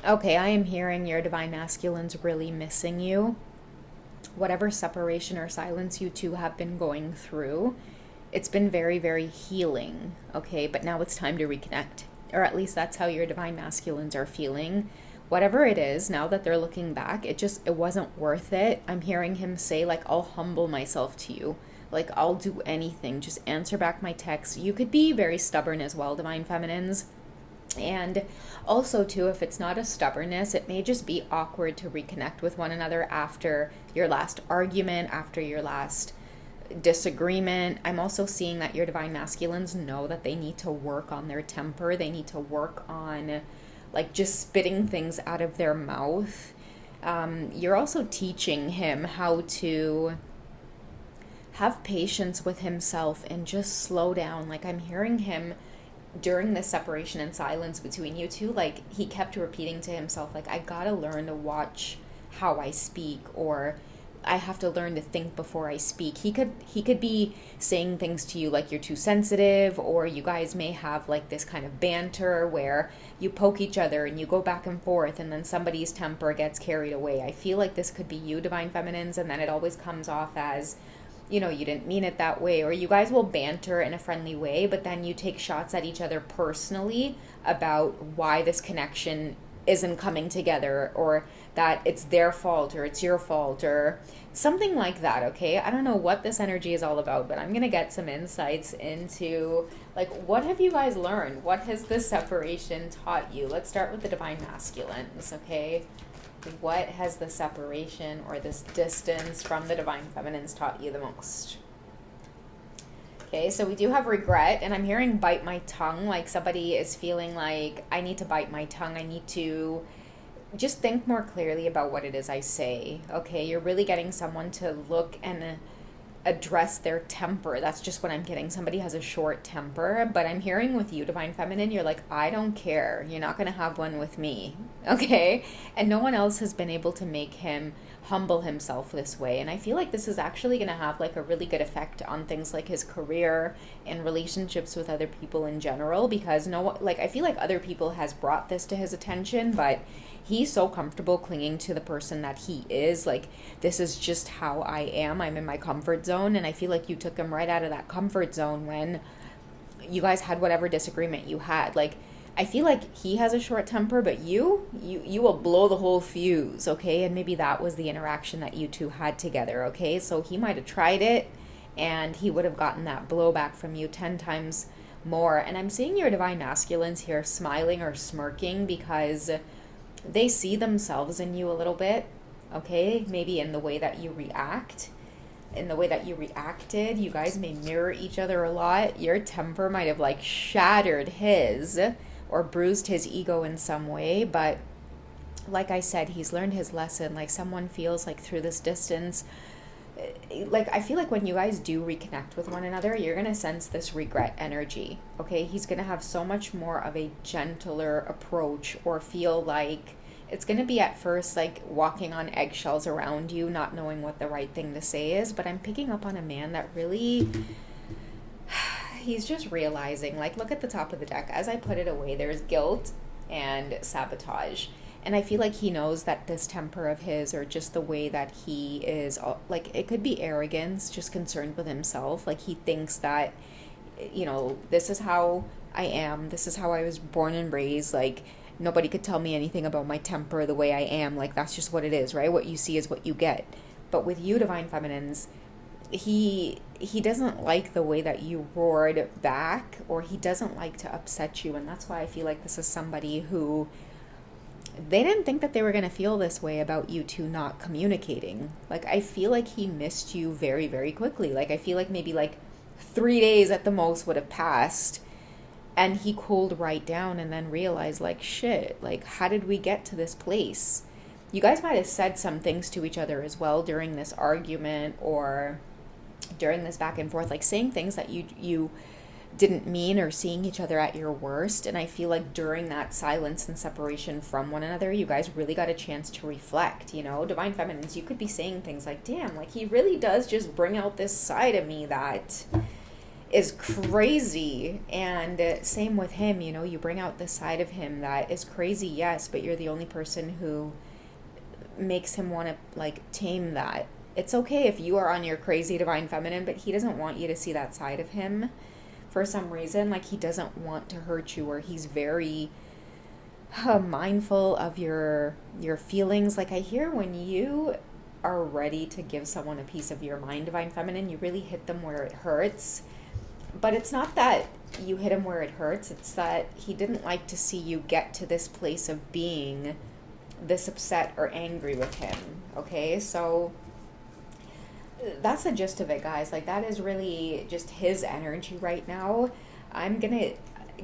Okay, I am hearing your divine masculine's really missing you. Whatever separation or silence you two have been going through, it's been very, very healing. Okay, but now it's time to reconnect. Or at least that's how your divine masculines are feeling. Whatever it is, now that they're looking back, it wasn't worth it. I'm hearing him say, like, I'll humble myself to you. Like, I'll do anything. Just answer back my texts. You could be very stubborn as well, divine feminines. And also, too, if it's not a stubbornness, it may just be awkward to reconnect with one another after your last argument, after your last disagreement. I'm also seeing that your divine masculines know that they need to work on their temper. They need to work on, like, just spitting things out of their mouth. You're also teaching him how to have patience with himself and just slow down. Like, I'm hearing him during this separation and silence between you two, like, he kept repeating to himself, like, I gotta learn to watch how I speak, or I have to learn to think before I speak. He could be saying things to you like you're too sensitive, or you guys may have like this kind of banter where you poke each other and you go back and forth, and then somebody's temper gets carried away. I feel like this could be you, divine feminines, and then it always comes off as, you didn't mean it that way, or you guys will banter in a friendly way, but then you take shots at each other personally about why this connection isn't coming together, or that it's their fault or it's your fault or something like that. Okay, I don't know what this energy is all about, but I'm gonna get some insights into, like, what have you guys learned? What has this separation taught you? Let's start with the divine masculines. Okay, what has the separation or this distance from the divine feminines taught you the most? Okay, so we do have regret, and I'm hearing bite my tongue, like somebody is feeling like, I need to bite my tongue. I need to just think more clearly about what it is I say. Okay, you're really getting someone to look and address their temper. That's just what I'm getting. Somebody has a short temper, but I'm hearing with you, divine feminine, you're like, I don't care. You're not going to have one with me. Okay? And no one else has been able to make him humble himself this way. And I feel like this is actually going to have like a really good effect on things like his career and relationships with other people in general, because I feel like other people has brought this to his attention, but he's so comfortable clinging to the person that he is. Like, this is just how I am. I'm in my comfort zone. And I feel like you took him right out of that comfort zone when you guys had whatever disagreement you had. Like, I feel like he has a short temper, but you will blow the whole fuse, okay? And maybe that was the interaction that you two had together, okay? So he might have tried it, and he would have gotten that blowback from you 10 times more. And I'm seeing your divine masculines here smiling or smirking because they see themselves in you a little bit, okay? Maybe in the way that you react, in the way that you reacted. You guys may mirror each other a lot. Your temper might have like shattered his or bruised his ego in some way, but like I said, he's learned his lesson. Like, someone feels like through this distance, like, I feel like when you guys do reconnect with one another, you're going to sense this regret energy, okay? He's going to have so much more of a gentler approach, or feel like it's going to be at first like walking on eggshells around you, not knowing what the right thing to say is. But I'm picking up on a man that really, he's just realizing, like, look at the top of the deck. As I put it away, there's guilt and sabotage. And I feel like he knows that this temper of his, or just the way that he is, like, it could be arrogance, just concerned with himself. Like, he thinks that, this is how I am. This is how I was born and raised. Like, nobody could tell me anything about my temper, the way I am. Like, that's just what it is, right? What you see is what you get. But with you, divine feminines, he doesn't like the way that you roared back, or he doesn't like to upset you. And that's why I feel like this is somebody who, they didn't think that they were going to feel this way about you two not communicating. Like, I feel like he missed you very, very quickly. Like, I feel like maybe like 3 days at the most would have passed, and he cooled right down and then realized, like, shit, like, how did we get to this place? You guys might have said some things to each other as well during this argument, or during this back and forth, like saying things that you didn't mean, or seeing each other at your worst. And I feel like during that silence and separation from one another, you guys really got a chance to reflect. Divine feminines, you could be saying things like, damn, like, he really does just bring out this side of me that is crazy. And same with him, you know, you bring out the side of him that is crazy, yes, but you're the only person who makes him want to like tame that. It's okay if you are on your crazy divine feminine, but he doesn't want you to see that side of him for some reason. Like he doesn't want to hurt you, or he's very mindful of your feelings. Like I hear when you are ready to give someone a piece of your mind, divine feminine, you really hit them where it hurts. But it's not that you hit him where it hurts, it's that he didn't like to see you get to this place of being this upset or angry with him. Okay, so that's the gist of it, guys. Like that is really just his energy right now. I'm gonna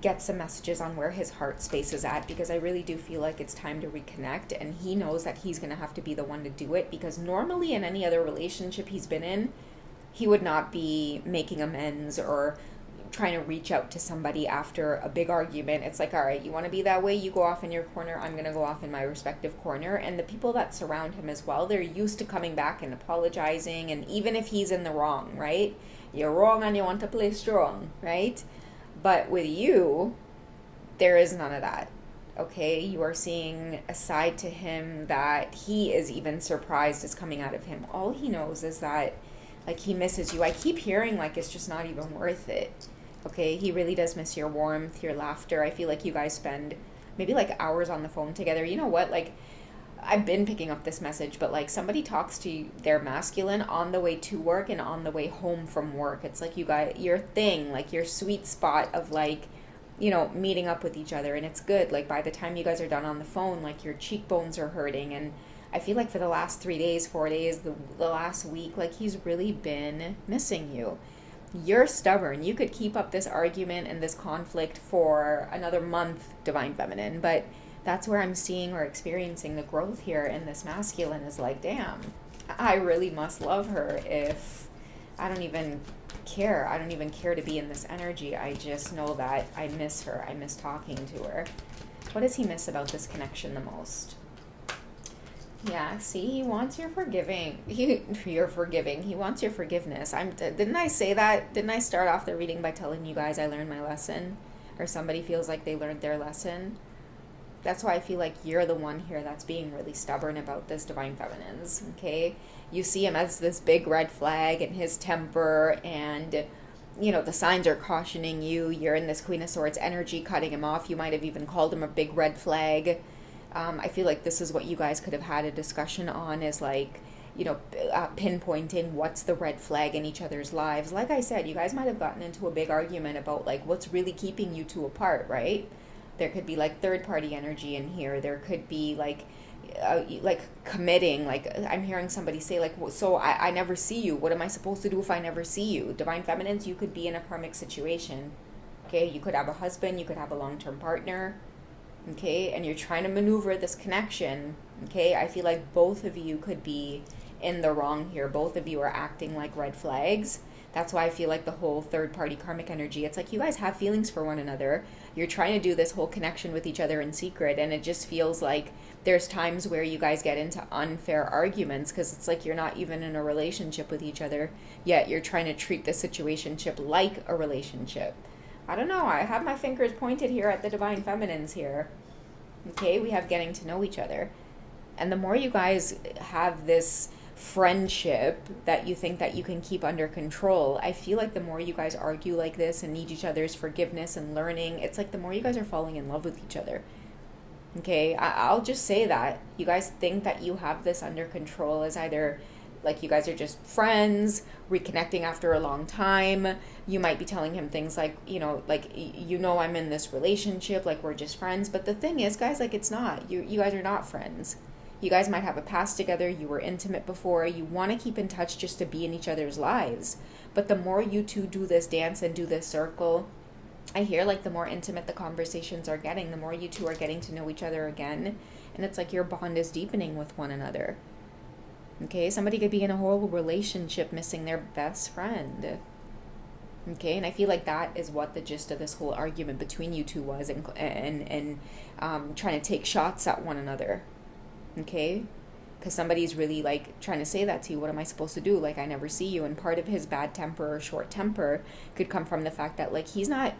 get some messages on where his heart space is at, because I really do feel like it's time to reconnect, and he knows that he's gonna have to be the one to do it, because normally in any other relationship he's been in, he would not be making amends or trying to reach out to somebody after a big argument. It's like, all right, you want to be that way, you go off in your corner, I'm going to go off in my respective corner. And the people that surround him as well, they're used to coming back and apologizing, and even if he's in the wrong, right? You're wrong and you want to play strong, right? But with you, there is none of that. Okay, you are seeing a side to him that he is even surprised is coming out of him. All he knows is that like he misses you. I keep hearing like it's just not even worth it. Okay, he really does miss your warmth, your laughter. I feel like you guys spend maybe like hours on the phone together. You know what? Like I've been picking up this message, but like somebody talks to their masculine on the way to work and on the way home from work. It's like you got your thing, like your sweet spot of like, you know, meeting up with each other, and it's good. Like by the time you guys are done on the phone, like your cheekbones are hurting. And I feel like for the last 3 days, 4 days, the last week, like he's really been missing you. You're stubborn. You could keep up this argument and this conflict for another month, divine feminine, but that's where I'm seeing or experiencing the growth here in this masculine is like, damn, I really must love her if I don't even care. I don't even care to be in this energy. I just know that I miss her. I miss talking to her. What does he miss about this connection the most? Yeah, see, he wants your forgiving. You're forgiving. He wants your forgiveness. Didn't I say that? Didn't I start off the reading by telling you guys I learned my lesson? Or somebody feels like they learned their lesson? That's why I feel like you're the one here that's being really stubborn about this, divine feminines, okay? You see him as this big red flag and his temper, and you know, the signs are cautioning you. You're in this Queen of Swords energy, cutting him off. You might have even called him a big red flag. I feel like this is what you guys could have had a discussion on, is like, you know, pinpointing what's the red flag in each other's lives. Like I said, you guys might have gotten into a big argument about like what's really keeping you two apart, right? There could be like third party energy in here. There could be like committing. Like I'm hearing somebody say like, so I never see you. What am I supposed to do if I never see you? Divine feminines, you could be in a karmic situation. Okay, you could have a husband, you could have a long-term partner. Okay, and you're trying to maneuver this connection. Okay, I feel like both of you could be in the wrong here. Both of you are acting like red flags. That's why I feel like the whole third party karmic energy, it's like you guys have feelings for one another. You're trying to do this whole connection with each other in secret, and it just feels like there's times where you guys get into unfair arguments because it's like you're not even in a relationship with each other, yet you're trying to treat the situationship like a relationship. I don't know. I have my fingers pointed here at the divine feminines here. Okay, we have getting to know each other. And the more you guys have this friendship that you think that you can keep under control, I feel like the more you guys argue like this and need each other's forgiveness and learning, it's like the more you guys are falling in love with each other. Okay, I'll just say that. You guys think that you have this under control as either like you guys are just friends, reconnecting after a long time. You might be telling him things like, you know, like, you know, I'm in this relationship, like we're just friends. But the thing is, guys, like it's not. You guys are not friends. You guys might have a past together. You were intimate before. You want to keep in touch just to be in each other's lives. But the more you two do this dance and do this circle, I hear like the more intimate the conversations are getting, the more you two are getting to know each other again. And it's like your bond is deepening with one another. Okay, somebody could be in a whole relationship missing their best friend. Okay, and I feel like that is what the gist of this whole argument between you two was, and trying to take shots at one another. Okay, because somebody's really like trying to say that to you. What am I supposed to do? Like, I never see you. And part of his bad temper or short temper could come from the fact that like he's not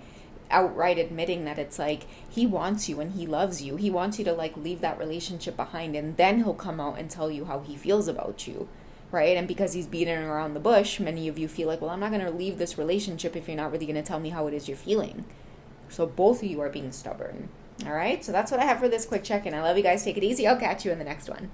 outright admitting that it's like he wants you and he loves you. He wants you to like leave that relationship behind, and then he'll come out and tell you how he feels about you, right? And because he's beating around the bush, many of you feel like, well, I'm not going to leave this relationship if you're not really going to tell me how it is you're feeling. So both of you are being stubborn. All right, so that's what I have for this quick check-in. I love you guys. Take it easy. I'll catch you in the next one.